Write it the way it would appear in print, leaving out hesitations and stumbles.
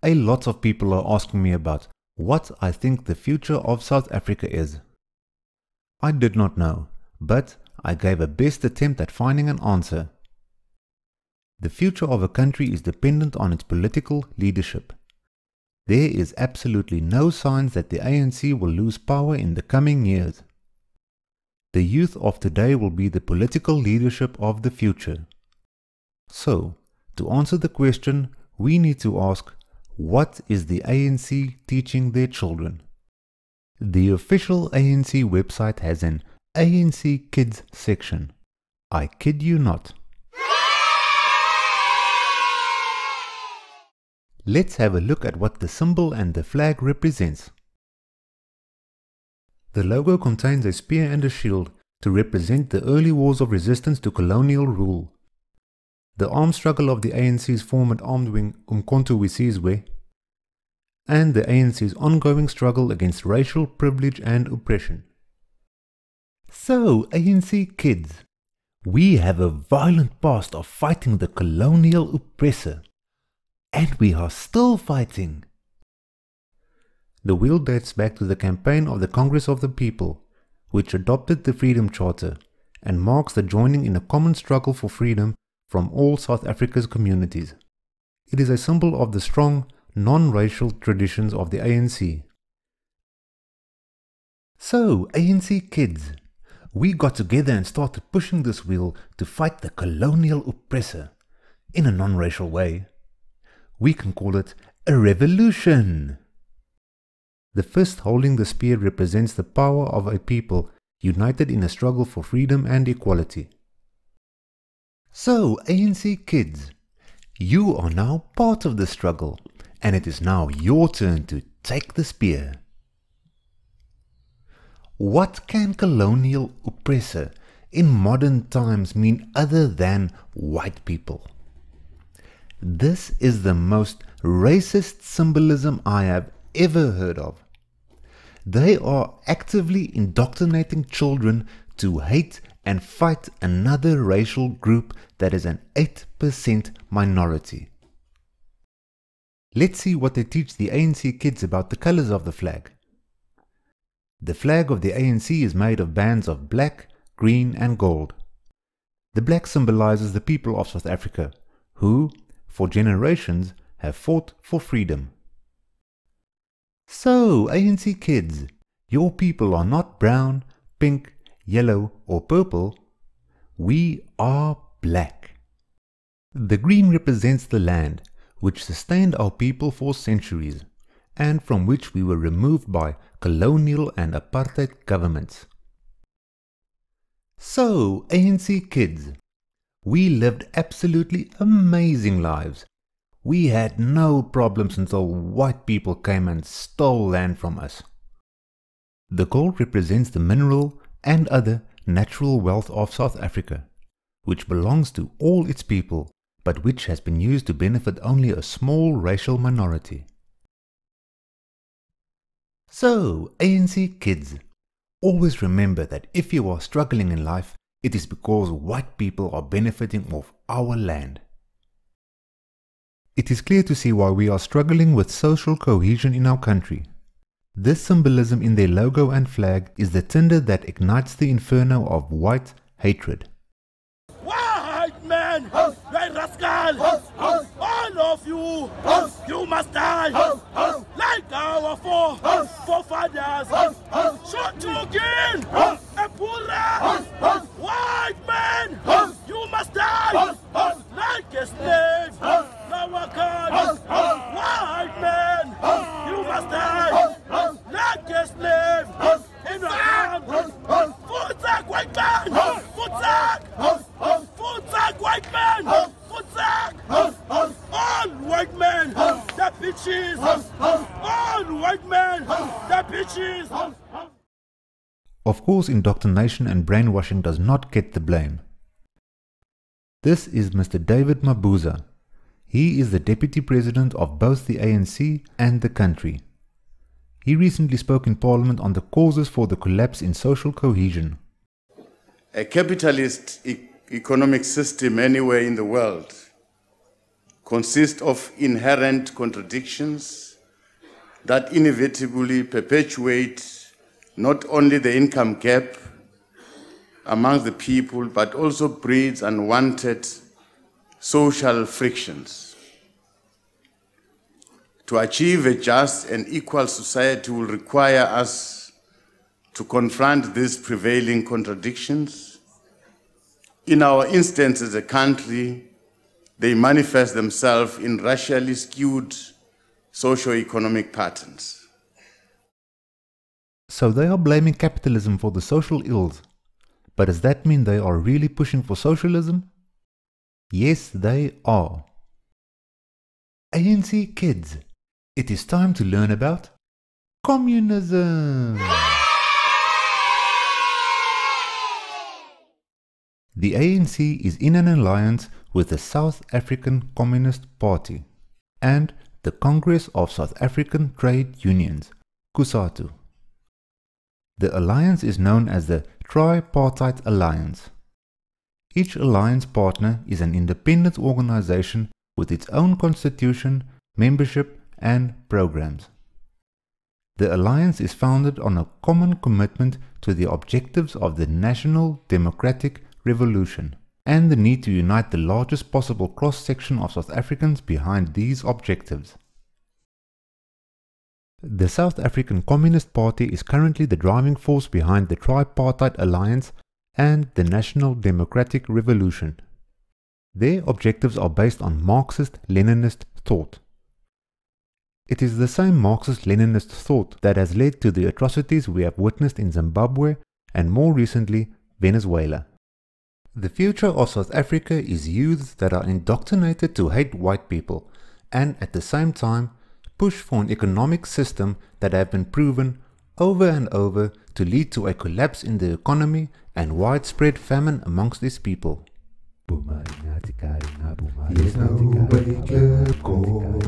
A lot of people are asking me about what I think the future of South Africa is. I did not know, but I gave a best attempt at finding an answer. The future of a country is dependent on its political leadership. There is absolutely no signs that the ANC will lose power in the coming years. The youth of today will be the political leadership of the future. So, to answer the question, we need to ask, what is the ANC teaching their children? The official ANC website has an ANC Kids section. I kid you not. Let's have a look at what the symbol and the flag represents. The logo contains a spear and a shield to represent the early wars of resistance to colonial rule. The armed struggle of the ANC's former armed wing Umkhonto we Sizwe, and the ANC's ongoing struggle against racial privilege and oppression. So, ANC kids, we have a violent past of fighting the colonial oppressor, and we are still fighting. The wheel dates back to the campaign of the Congress of the People, which adopted the Freedom Charter and marks the joining in a common struggle for freedom from all South Africa's communities. It is a symbol of the strong, non-racial traditions of the ANC. So, ANC kids, we got together and started pushing this wheel to fight the colonial oppressor in a non-racial way. We can call it a revolution. The fist holding the spear represents the power of a people united in a struggle for freedom and equality. So, ANC kids, you are now part of the struggle, and it is now your turn to take the spear. What can colonial oppressor in modern times mean other than white people? This is the most racist symbolism I have ever heard of. They are actively indoctrinating children to hate and fight another racial group that is an 8% minority. Let's see what they teach the ANC kids about the colors of the flag. The flag of the ANC is made of bands of black, green and gold. The black symbolizes the people of South Africa, who, for generations, have fought for freedom. So, ANC kids, your people are not brown, pink, yellow or purple. We are black. The green represents the land, which sustained our people for centuries, and from which we were removed by colonial and apartheid governments. So, ANC kids, we lived absolutely amazing lives. We had no problems until white people came and stole land from us. The gold represents the mineral and other natural wealth of South Africa, which belongs to all its people, but which has been used to benefit only a small racial minority. So, ANC kids, always remember that if you are struggling in life, it is because white people are benefiting off our land. It is clear to see why we are struggling with social cohesion in our country. This symbolism in their logo and flag is the tinder that ignites the inferno of white hatred. White men, like rascal, all of you, you must die, like our forefathers. Shoot to kill, a pura, white men, you must die, like a slave, white men, you must die, like a slave, in the hand, Futzak, white man, Futzak, white man, Futzak, all white men, the bitches, all white men, the bitches. Of course, indoctrination and brainwashing does not get the blame. This is Mr. David Mabuza. He is the Deputy President of both the ANC and the country. He recently spoke in Parliament on the causes for the collapse in social cohesion. A capitalist economic system anywhere in the world consist of inherent contradictions that inevitably perpetuate not only the income gap among the people, but also breeds unwanted social frictions. To achieve a just and equal society will require us to confront these prevailing contradictions. In our instance as a country, they manifest themselves in racially skewed socio-economic patterns. So they are blaming capitalism for the social ills. But does that mean they are really pushing for socialism? Yes, they are. ANC kids, it is time to learn about communism. The ANC is in an alliance with the South African Communist Party and the Congress of South African Trade Unions, COSATU. The alliance is known as the Tripartite Alliance. Each alliance partner is an independent organization with its own constitution, membership, and programs. The alliance is founded on a common commitment to the objectives of the national democratic revolution and the need to unite the largest possible cross-section of South Africans behind these objectives. The South African Communist Party is currently the driving force behind the Tripartite Alliance and the National Democratic Revolution. Their objectives are based on Marxist-Leninist thought. It is the same Marxist-Leninist thought that has led to the atrocities we have witnessed in Zimbabwe and more recently Venezuela. The future of South Africa is youths that are indoctrinated to hate white people and at the same time push for an economic system that have been proven over and over to lead to a collapse in the economy and widespread famine amongst these people. Yes, nobody Klipkop.